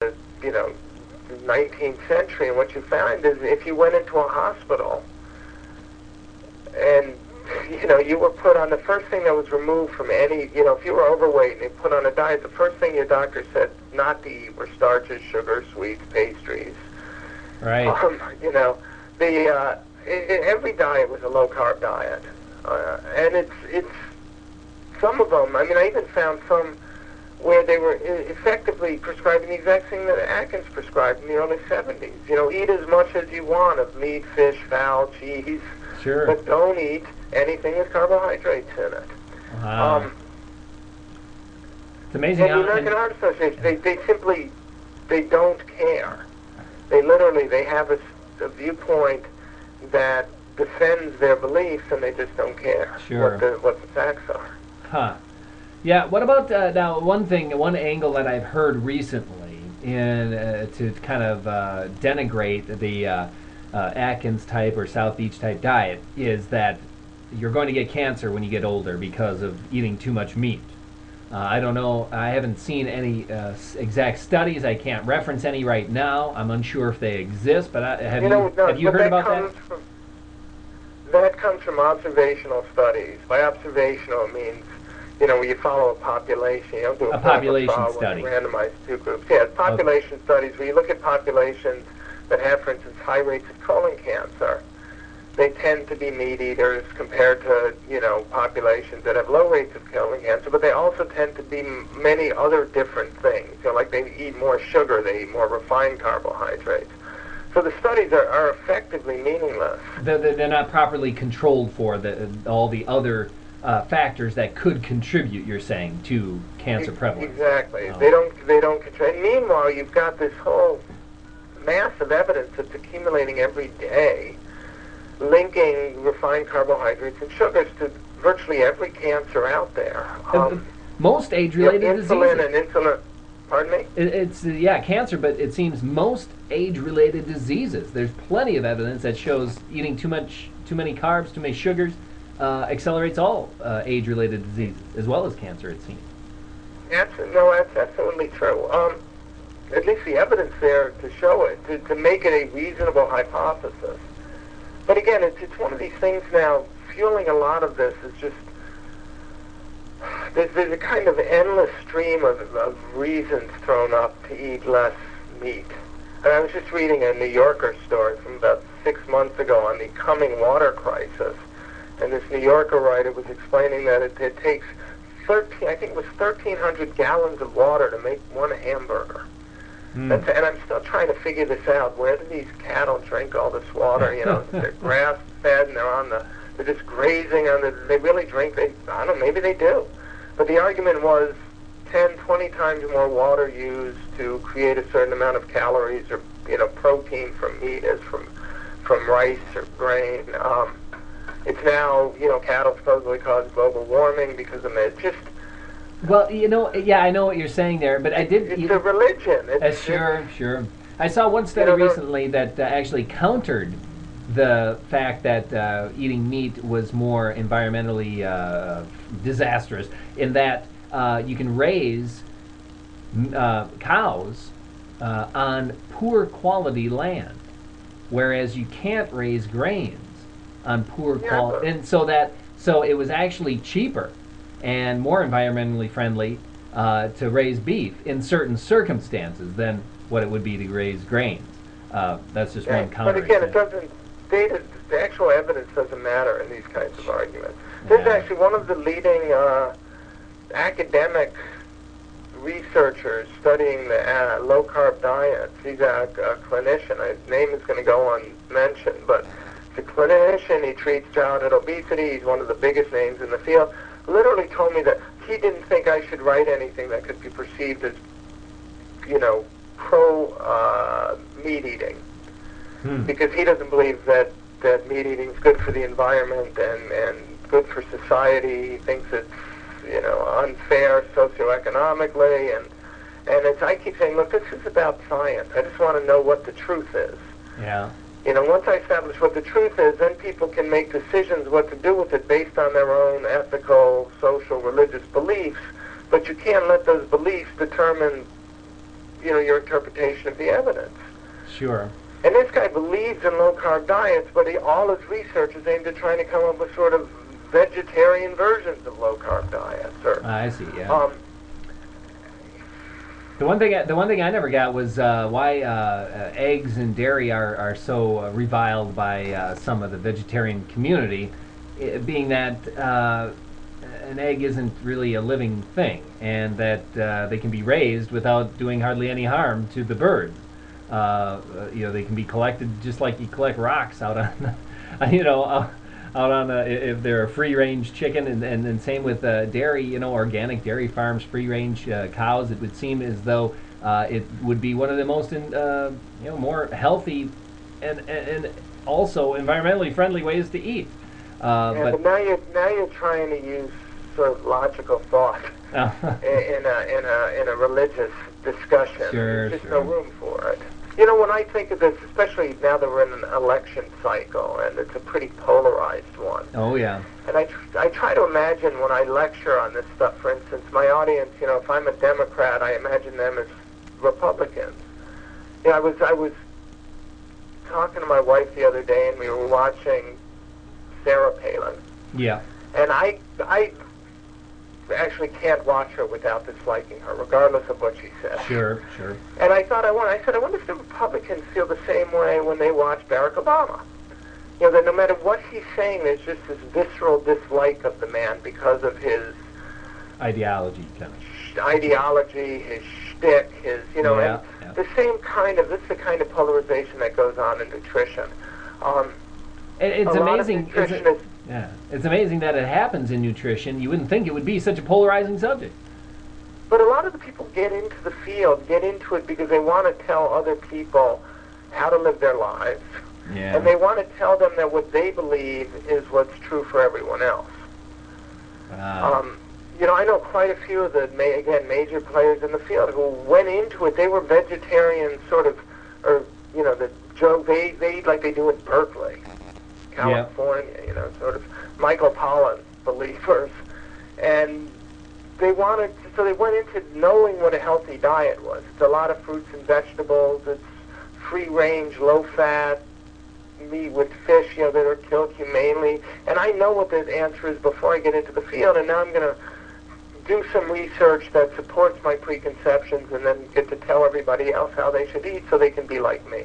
you know, 19th century, and what you found is if you went into a hospital and you were put on the first thing that was removed from any, if you were overweight and they put on a diet, the first thing your doctor said not to eat were starches, sugar, sweets, pastries. Right. Every diet was a low carb diet, and it's some of them. I mean, I even found some where they were effectively prescribing the exact thing that Atkins prescribed in the early 70s. Eat as much as you want of meat, fish, fowl, cheese, Sure. but don't eat anything with carbohydrates in it. Wow. It's amazing And the how... American Heart Association, they don't care. They have a viewpoint that defends their beliefs, and they just don't care Sure. what the facts are. Huh. Yeah, what about, now, one angle that I've heard recently to kind of denigrate the Atkins type or South Beach type diet is that you're going to get cancer when you get older because of eating too much meat. I don't know, I haven't seen any exact studies. I can't reference any right now. I'm unsure if they exist, but have you heard about that? That comes from observational studies. By observational, it means, where you follow a population. You don't do a population trial study. where you randomize two groups. Yeah, population studies where you look at populations that have, for instance, high rates of colon cancer. They tend to be meat eaters compared to, populations that have low rates of colon cancer, but they also tend to be many other different things. Like they eat more sugar, they eat more refined carbohydrates. So the studies are effectively meaningless. They're not properly controlled for all the other factors that could contribute, you're saying, to cancer prevalence. Exactly. Oh. They don't control. And meanwhile, you've got this whole mass of evidence that's accumulating every day, linking refined carbohydrates and sugars to virtually every cancer out there. Most age-related insulin diseases. and insulin. Pardon me? It's cancer, but it seems most age-related diseases. There's plenty of evidence that shows eating too many carbs, too many sugars, accelerates all age-related diseases as well as cancer. It seems. That's absolutely true. At least the evidence there to show it, to make it a reasonable hypothesis. But again, it's one of these things now. Fueling a lot of this is just there's a kind of endless stream of reasons thrown up to eat less meat. And I was just reading a New Yorker story from about 6 months ago on the coming water crisis, and this New Yorker writer was explaining that it takes 1,300 gallons of water to make one hamburger. And I'm still trying to figure this out. Where do these cattle drink all this water? They're grass fed and they're just grazing on the. They really drink. I don't know. Maybe they do. But the argument was 10, 20 times more water used to create a certain amount of calories or protein from meat as from rice or grain. It's now cattle supposedly cause global warming because of it. Just. Well, I know what you're saying there, but I did... It's a religion. Sure. I saw one study recently that actually countered the fact that eating meat was more environmentally disastrous, in that you can raise cows on poor quality land, whereas you can't raise grains on poor quality. And so it was actually cheaper and more environmentally friendly to raise beef in certain circumstances than what it would be to raise grains. That's just one counter. But again, it doesn't. The actual evidence doesn't matter in these kinds of arguments. There's actually one of the leading academic researchers studying the low-carb diets. He's a clinician. His name is going to go unmentioned, but he's a clinician. He treats childhood obesity. He's one of the biggest names in the field. Literally told me that he didn't think I should write anything that could be perceived as, pro-meat eating. Because he doesn't believe that meat eating is good for the environment and good for society. He thinks it's, unfair socioeconomically. And I keep saying, look, this is about science. I just want to know what the truth is. Yeah. Once I establish what the truth is, then people can make decisions what to do with it based on their own ethical, social, religious beliefs. But you can't let those beliefs determine, your interpretation of the evidence. Sure. And this guy believes in low-carb diets, but all his research is aimed at trying to come up with sort of vegetarian versions of low-carb diets. I see. Yeah. The one thing I never got was why eggs and dairy are so reviled by some of the vegetarian community, being that an egg isn't really a living thing, and that they can be raised without doing hardly any harm to the birds. They can be collected just like you collect rocks out on, out on if they're a free-range chicken, and same with dairy, organic dairy farms, free-range cows. It would seem as though it would be one of the most, more healthy and also environmentally friendly ways to eat. But now you're trying to use sort of logical thought in a religious discussion. Sure, There's just no room for it. When I think of this, especially now that we're in an election cycle, and it's a pretty polarized one. Oh, yeah. And I try to imagine when I lecture on this stuff, for instance, my audience, if I'm a Democrat, I imagine them as Republicans. I was talking to my wife the other day, and we were watching Sarah Palin. Yeah. And I actually can't watch her without disliking her, regardless of what she says. Sure. And I said, I wonder if the Republicans feel the same way when they watch Barack Obama. That no matter what he's saying, there's just this visceral dislike of the man because of his ideology, kind of. Ideology, his shtick, his, Yeah. the same this is the kind of polarization that goes on in nutrition. It's amazing. It's amazing that it happens in nutrition. You wouldn't think it would be such a polarizing subject. But a lot of the people get into the field, get into it because they want to tell other people how to live their lives. Yeah. And they want to tell them that what they believe is what's true for everyone else. I know quite a few of the, major players in the field who went into it. They were vegetarian sort of, they eat like they do in Berkeley, California, sort of Michael Pollan believers. And they went into knowing what a healthy diet was. It's a lot of fruits and vegetables. It's free-range, low-fat meat with fish, that are killed humanely. And I know what the answer is before I get into the field, and now I'm going to do some research that supports my preconceptions and then get to tell everybody else how they should eat so they can be like me.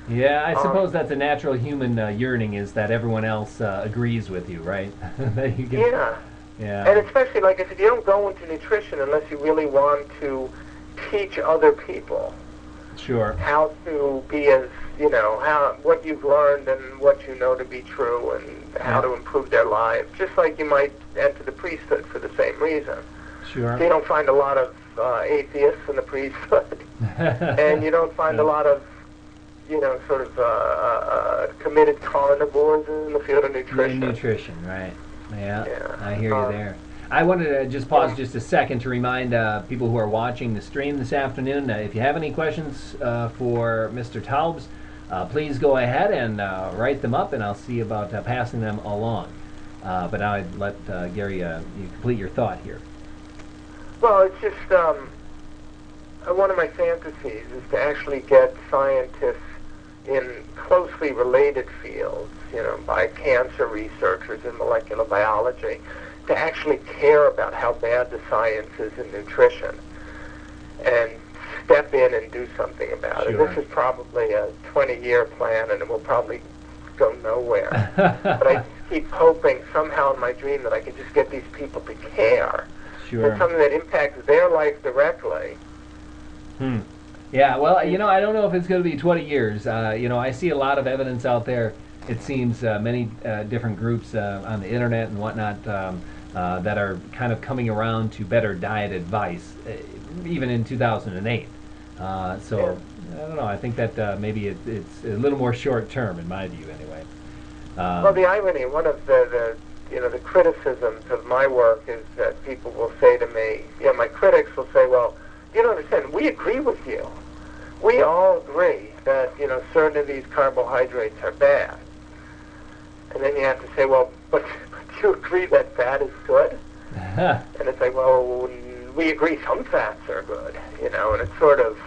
Yeah, I suppose that's a natural human yearning, is that everyone else agrees with you, right? Yeah. And especially, like I said, you don't go into nutrition unless you really want to teach other people. Sure. How to be as, what you've learned and what you know to be true, and how to improve their lives. Just like you might enter the priesthood for the same reason. Sure. So you don't find a lot of atheists in the priesthood. And you don't find a lot of, committed carnivores in the field of nutrition. Right. Yeah. I hear you there. I wanted to just pause just a second to remind people who are watching the stream this afternoon, if you have any questions for Mr. Taubes, please go ahead and write them up, and I'll see about passing them along. But now I'd let Gary, you complete your thought here. Well, it's just one of my fantasies is to actually get scientists in closely related fields, by cancer researchers in molecular biology, to actually care about how bad the science is in nutrition and step in and do something about it. This is probably a 20-year plan, and it will probably go nowhere. But I just keep hoping somehow in my dream that I can just get these people to care. It's something that impacts their life directly. Yeah, well, I don't know if it's going to be 20 years. I see a lot of evidence out there. It seems many different groups on the internet and whatnot that are kind of coming around to better diet advice, even in 2008. I don't know. I think that maybe it's a little more short term, in my view, anyway. Well, the irony, one of the criticisms of my work is that people will say to me, my critics will say, well, you don't understand, we agree with you. We all agree that, certain of these carbohydrates are bad. And then you have to say, well, but you agree that fat is good? And it's like, well, we agree some fats are good, and it's sort of,